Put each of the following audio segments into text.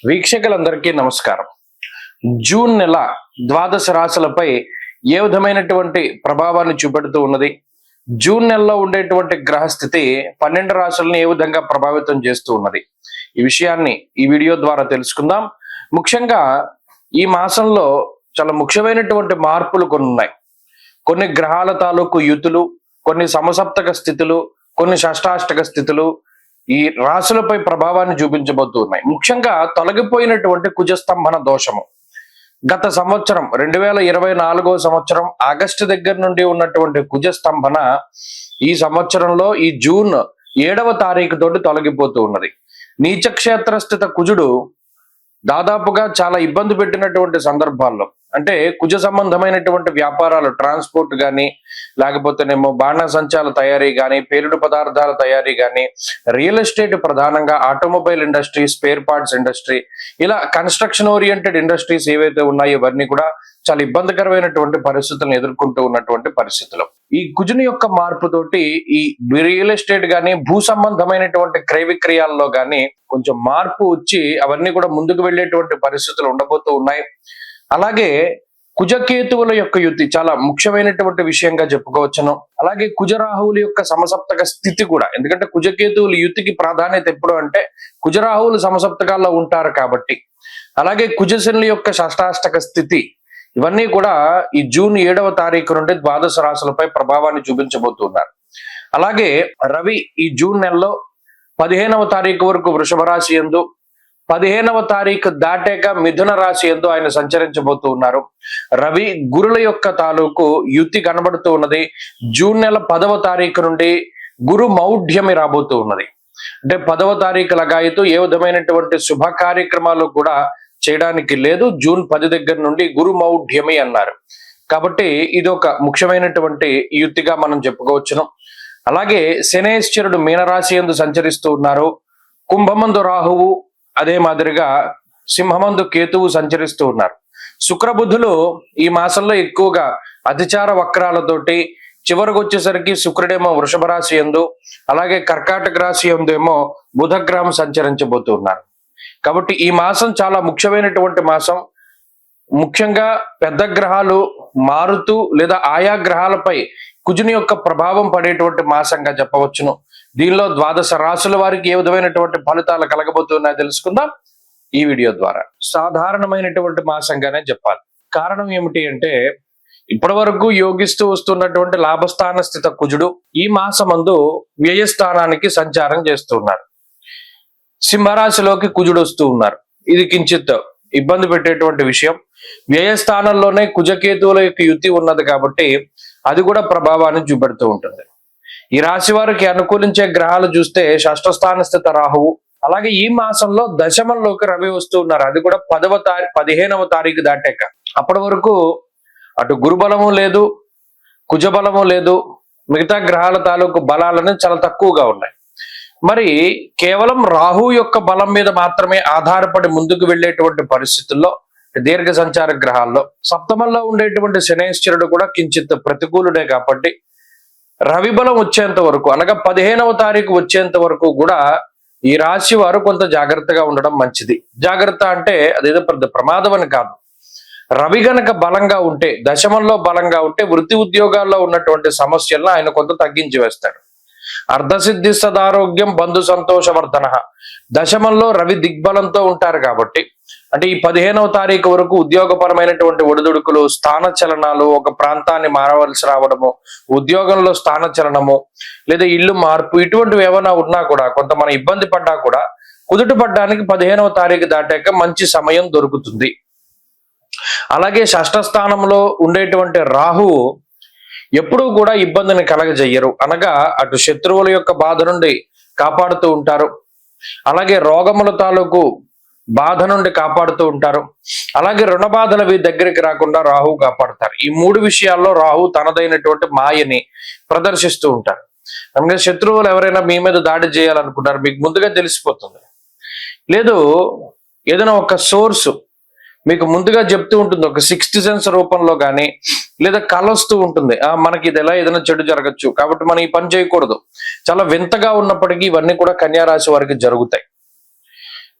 వీక్షకులందరికీ నమస్కారం. జూన్ నెల ద్వాదశ రాశులపై ఏ విధమైనటువంటి ప్రభావాన్ని చూపెడుతూ ఉన్నది, జూన్ నెలలో ఉండేటువంటి గ్రహస్థితి 12 రాశులను ఏ విధంగా ప్రభావితం చేస్తూ ఉన్నది, ఈ విషయాన్ని ఈ వీడియో ద్వారా తెలుసుకుందాం. ముఖ్యంగా ఈ మాసంలో చాలా ముఖ్యమైనటువంటి మార్పులు కొన్ని ఉన్నాయి. కొన్ని గ్రహాల తాలూకు యుతులు, కొన్ని సమసప్తక స్థితులు, కొన్ని షష్టాష్టక స్థితులు ఈ రాశులపై ప్రభావాన్ని చూపించబోతూ ఉన్నాయి. ముఖ్యంగా తొలగిపోయినటువంటి కుజస్తంభన దోషము గత సంవత్సరం 2024 సంవత్సరం ఆగస్టు దగ్గర నుండి ఉన్నటువంటి కుజస్తంభన ఈ సంవత్సరంలో ఈ జూన్ 7వ తారీఖు తోటి తొలగిపోతూ ఉన్నది. నీచక్షేత్ర స్థిత కుజుడు దాదాపుగా చాలా ఇబ్బంది పెట్టినటువంటి సందర్భాల్లో, అంటే కుజ సంబంధమైనటువంటి వ్యాపారాలు, ట్రాన్స్పోర్ట్ కానీ, లేకపోతేనేమో బాణసంచాల తయారీ కానీ, పేలుడు పదార్థాల తయారీ కానీ, రియల్ ఎస్టేట్, ప్రధానంగా automobile industry, spare parts industry, ఇలా కన్స్ట్రక్షన్ ఓరియంటెడ్ ఇండస్ట్రీస్ ఏవైతే ఉన్నాయో ఇవన్నీ కూడా చాలా ఇబ్బందికరమైనటువంటి పరిస్థితులను ఎదుర్కొంటూ ఉన్నటువంటి పరిస్థితులు. ఈ కుజుని యొక్క మార్పుతోటి ఈ రియల్ ఎస్టేట్ కానీ, భూ సంబంధమైనటువంటి క్రయ విక్రయాల్లో కానీ కొంచెం మార్పు వచ్చి అవన్నీ కూడా ముందుకు వెళ్ళేటువంటి పరిస్థితులు ఉండబోతూ ఉన్నాయి. అలాగే కుజకేతువుల యొక్క యుతి చాలా ముఖ్యమైనటువంటి విషయంగా చెప్పుకోవచ్చును. అలాగే కుజరాహువుల యొక్క సమసప్తక స్థితి కూడా, ఎందుకంటే కుజకేతువుల యుతికి ప్రాధాన్యత ఎప్పుడు అంటే కుజరాహువులు సమసప్తకాల్లో ఉంటారు కాబట్టి. అలాగే కుజశనుల యొక్క షష్టాష్టక స్థితి, ఇవన్నీ కూడా ఈ జూన్ 7వ తారీఖు నుండి ద్వాదశ రాశులపై ప్రభావాన్ని చూపించబోతున్నారు. అలాగే రవి ఈ జూన్ నెలలో 15వ తారీఖు వరకు వృషభ రాశి యందు, 15వ తారీఖు దాటాక మిథున రాశి యందు ఆయన సంచరించబోతూ ఉన్నారు. రవి గురుల యొక్క తాలూకు యుతి కనబడుతూ ఉన్నది. జూన్ నెల 10వ తారీఖు నుండి గురు మౌఢ్యమి రాబోతూ ఉన్నది. అంటే 10వ తారీఖు లగాయతూ ఏ విధమైనటువంటి శుభ కార్యక్రమాలు కూడా చేయడానికి లేదు. జూన్ 10 దగ్గర నుండి గురు మౌఢ్యమి అన్నారు. కాబట్టి ఇది ఒక ముఖ్యమైనటువంటి యుతిగా మనం చెప్పుకోవచ్చును. అలాగే శనేశ్వరుడు మీనరాశి యందు సంచరిస్తూ ఉన్నారు. కుంభమందు రాహువు, అదే మాదిరిగా సింహమందు కేతువు సంచరిస్తూ ఉన్నారు. శుక్రబుధులు ఈ మాసంలో ఎక్కువగా అతిచార వక్రాలతోటి చివరికి వచ్చేసరికి శుక్రుడేమో వృషభ రాశి యందు, అలాగే కర్కాటక రాశి యందు ఏమో బుధగ్రహం సంచరించబోతూ ఉన్నారు. కాబట్టి ఈ మాసం చాలా ముఖ్యమైనటువంటి మాసం. ముఖ్యంగా పెద్ద గ్రహాలు మారుతూ లేదా ఆయా గ్రహాలపై కుజుని యొక్క ప్రభావం పడేటువంటి మాసంగా చెప్పవచ్చును. దీనిలో ద్వాదశ రాశుల వారికి ఏ విధమైనటువంటి ఫలితాలు కలగబోతున్నాయో తెలుసుకుందాం ఈ వీడియో ద్వారా. సాధారణమైనటువంటి మాసంగానే చెప్పాలి. కారణం ఏమిటి అంటే ఇప్పటి వరకు యోగిస్తూ వస్తున్నటువంటి లాభస్థాన స్థిత కుజుడు ఈ మాసమందు వ్యయస్థానానికి సంచారం చేస్తున్నారు. సింహరాశిలోకి కుజుడు వస్తూ ఉన్నారు. ఇది కించిత్ ఇబ్బంది పెట్టేటువంటి విషయం. వ్యయస్థానంలోనే కుజకేతువుల యొక్క యుతి ఉన్నది కాబట్టి అది కూడా ప్రభావాన్ని చూపెడుతూ ఉంటుంది. ఈ రాశి వారికి అనుకూలించే గ్రహాలు చూస్తే షష్ఠస్థాన స్థిత రాహువు, అలాగే ఈ మాసంలో దశమంలోకి రవి వస్తూ ఉన్నారు. అది కూడా 15వ తారీఖు దాటాక. అప్పటి వరకు అటు గురుబలము లేదు, కుజబలము లేదు, మిగతా గ్రహాల తాలూకు బలాలను చాలా తక్కువగా ఉన్నాయి. మరి కేవలం రాహు యొక్క బలం మీద మాత్రమే ఆధారపడి ముందుకు వెళ్ళేటువంటి పరిస్థితుల్లో దీర్ఘ సంచార గ్రహాల్లో సప్తమంలో ఉండేటువంటి శనేశ్వరుడు కూడా కించిత్ ప్రతికూలుడే కాబట్టి రవి బలం వచ్చేంత వరకు, అనగా 15వ తారీఖు వచ్చేంత వరకు కూడా ఈ రాశి వారు కొంత జాగ్రత్తగా ఉండడం మంచిది. జాగ్రత్త అంటే అదేదో పెద్ద ప్రమాదం అని కాదు. రవి గనక బలంగా ఉంటే, దశమంలో బలంగా ఉంటే వృత్తి ఉద్యోగాల్లో ఉన్నటువంటి సమస్యలను ఆయన కొంత తగ్గించి వేస్తాడు. అర్ధసిద్ధి సదారోగ్యం బంధు సంతోషవర్ధన. దశమంలో రవి దిగ్బలంతో ఉంటారు కాబట్టి, అంటే ఈ 15వ తారీఖు వరకు ఉద్యోగపరమైనటువంటి ఒడిదుడుకులు, స్థాన చలనాలు, ఒక ప్రాంతాన్ని మారవలసి రావడము, ఉద్యోగంలో స్థాన చలనము, లేదా ఇల్లు మార్పు, ఇటువంటివి ఏమైనా ఉన్నా కూడా, కొంత మనం ఇబ్బంది పడ్డా కూడా కుదుట పడ్డానికి 15వ తారీఖు దాటాక మంచి సమయం దొరుకుతుంది. అలాగే షష్ఠ స్థానంలో ఉండేటువంటి రాహువు ఎప్పుడూ కూడా ఇబ్బందిని కలగజెయ్యరు, అనగా అటు శత్రువుల యొక్క బాధ నుండి కాపాడుతూ ఉంటారు, అలాగే రోగముల తాలూకు బాధ నుండి కాపాడుతూ ఉంటారు, అలాగే రుణ బాధలు దగ్గరికి రాకుండా రాహు కాపాడుతారు. ఈ 3 విషయాల్లో రాహు తనదైనటువంటి మాయని ప్రదర్శిస్తూ ఉంటారు. అందుకే శత్రువులు ఎవరైనా మీ మీద దాడి చేయాలనుకుంటారు, మీకు ముందుగా తెలిసిపోతుంది. లేదు ఏదైనా ఒక సోర్సు మీకు ముందుగా చెప్తూ ఉంటుంది, ఒక 6th సెన్స్ రూపంలో కానీ, లేదా కలొస్తూ ఉంటుంది, మనకి ఇది ఎలా ఏదైనా చెడు జరగచ్చు కాబట్టి మనం ఈ పని చేయకూడదు. చాలా వింతగా ఉన్నప్పటికీ ఇవన్నీ కూడా కన్యా రాశి వారికి జరుగుతాయి.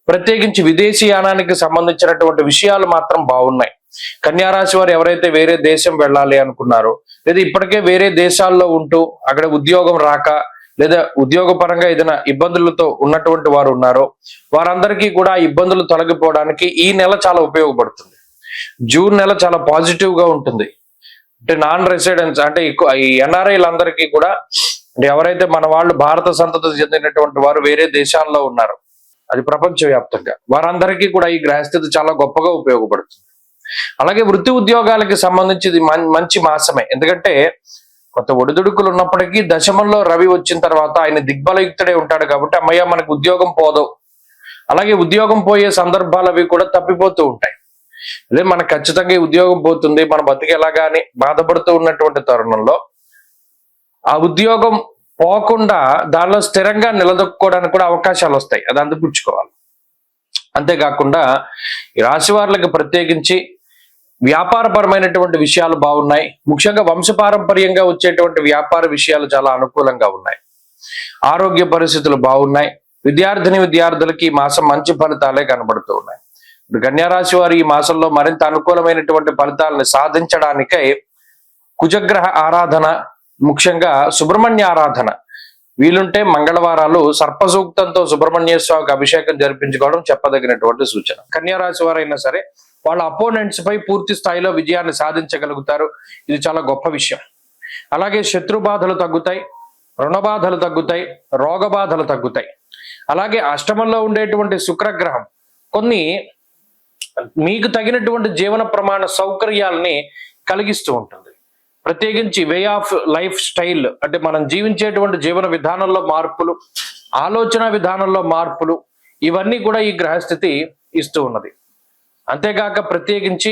ప్రత్యేకించి విదేశీయానానికి సంబంధించినటువంటి విషయాలు మాత్రం బాగున్నాయి. కన్యా రాశి వారు ఎవరైతే వేరే దేశం వెళ్ళాలి అనుకున్నారో, లేదా ఇప్పటికే వేరే దేశాల్లో ఉంటూ అక్కడ ఉద్యోగం రాక లేదా ఉద్యోగ పరంగా ఏదైనా ఇబ్బందులతో ఉన్నటువంటి వారు ఉన్నారో, వారందరికీ కూడా ఆ ఇబ్బందులు తొలగిపోవడానికి ఈ నెల చాలా ఉపయోగపడుతుంది. జూన్ నెల చాలా పాజిటివ్ గా ఉంటుంది. అంటే నాన్ రెసిడెన్స్ అంటే ఈ ఎన్ఆర్ఐలందరికీ కూడా, అంటే ఎవరైతే మన వాళ్ళు భారత సంతతి చెందినటువంటి వారు వేరే దేశాల్లో ఉన్నారు, అది ప్రపంచవ్యాప్తంగా, వారందరికీ కూడా ఈ గ్రహస్థితి చాలా గొప్పగా ఉపయోగపడుతుంది. అలాగే వృత్తి ఉద్యోగాలకి సంబంధించి ఇది మంచి మాసమే. ఎందుకంటే కొంత ఒడిదుడుకులు ఉన్నప్పటికీ దశమంలో రవి వచ్చిన తర్వాత ఆయన దిగ్బలయుక్తుడే ఉంటాడు కాబట్టి అమ్మయ్య మనకు ఉద్యోగం పోదు, అలాగే ఉద్యోగం పోయే సందర్భాలు అవి కూడా తప్పిపోతూ ఉంటాయి. అదే మనకు ఖచ్చితంగా ఈ ఉద్యోగం పోతుంది, మన బతికి ఎలాగా అని బాధపడుతూ ఉన్నటువంటి తరుణంలో ఆ ఉద్యోగం పోకుండా దానిలో స్థిరంగా నిలదొక్కుకోవడానికి కూడా అవకాశాలు వస్తాయి. అది అందిపుచ్చుకోవాలి. అంతేకాకుండా ఈ రాశి వారికి ప్రత్యేకించి వ్యాపారపరమైనటువంటి విషయాలు బాగున్నాయి. ముఖ్యంగా వంశపారంపర్యంగా వచ్చేటువంటి వ్యాపార విషయాలు చాలా అనుకూలంగా ఉన్నాయి. ఆరోగ్య పరిస్థితులు బాగున్నాయి. విద్యార్థులకి ఈ మాసం మంచి ఫలితాలే కనబడుతూ ఉన్నాయి. ఇప్పుడు కన్యా రాశి వారు ఈ మాసంలో మరింత అనుకూలమైనటువంటి ఫలితాలను సాధించడానికై కుజగ్రహ ఆరాధన, ముఖ్యంగా సుబ్రహ్మణ్య ఆరాధన, వీలుంటే మంగళవారాలు సర్పసూక్తంతో సుబ్రహ్మణ్య స్వామికి అభిషేకం జరిపించుకోవడం చెప్పదగినటువంటి సూచన. కన్యా రాశి వారైనా సరే వాళ్ళ అపోనెంట్స్ పై పూర్తి స్థాయిలో విజయాన్ని సాధించగలుగుతారు. ఇది చాలా గొప్ప విషయం. అలాగే శత్రు బాధలు తగ్గుతాయి, రుణ బాధలు తగ్గుతాయి, రోగ బాధలు తగ్గుతాయి. అలాగే అష్టమంలో ఉండేటువంటి శుక్రగ్రహం కొన్ని మీకు తగినటువంటి జీవన ప్రమాణ సౌకర్యాలని కలిగిస్తూ ఉంటుంది. ప్రత్యేకించి వే ఆఫ్ లైఫ్ స్టైల్, అంటే మనం జీవించేటువంటి జీవన విధానంలో మార్పులు, ఆలోచన విధానంలో మార్పులు, ఇవన్నీ కూడా ఈ గ్రహస్థితి ఇస్తూ ఉన్నది. అంతేకాక ప్రత్యేకించి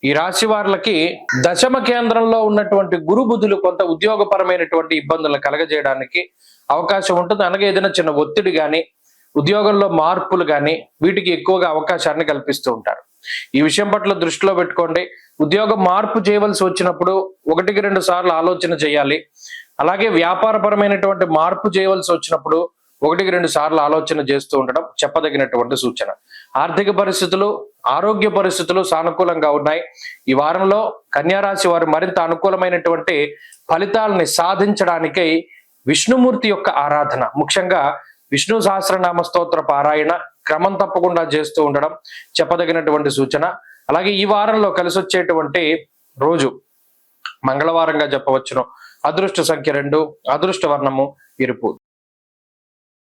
ఈ రాశి వారికి దశమ కేంద్రంలో ఉన్నటువంటి గురు బుధులు కొంత ఉద్యోగపరమైనటువంటి ఇబ్బందులను కలగజేయడానికి అవకాశం ఉంటుంది. అలాగే ఏదైనా చిన్న ఒత్తిడి కానీ, ఉద్యోగంలో మార్పులు కానీ, వీటికి ఎక్కువగా అవకాశాన్ని కల్పిస్తూ ఉంటారు. ఈ విషయం పట్ల దృష్టిలో పెట్టుకోండి. ఉద్యోగం మార్పు చేయవలసి వచ్చినప్పుడు 1-2 సార్లు ఆలోచన చేయాలి. అలాగే వ్యాపారపరమైనటువంటి మార్పు చేయవలసి వచ్చినప్పుడు 1-2 సార్లు ఆలోచన చేస్తూ ఉండడం చెప్పదగినటువంటి సూచన. ఆర్థిక పరిస్థితులు, ఆరోగ్య పరిస్థితులు సానుకూలంగా ఉన్నాయి. ఈ వారంలో కన్యా రాశి వారు మరింత అనుకూలమైనటువంటి ఫలితాలని సాధించడానికై విష్ణుమూర్తి యొక్క ఆరాధన, ముఖ్యంగా విష్ణు సహస్రనామ స్తోత్ర పారాయణ క్రమం తప్పకుండా చేస్తూ ఉండడం చెప్పదగినటువంటి సూచన. అలాగే ఈ వారంలో కలిసి వచ్చేటువంటి రోజు మంగళవారంగా చెప్పవచ్చును. అదృష్ట సంఖ్య 2, అదృష్ట వర్ణము ఎరుపు.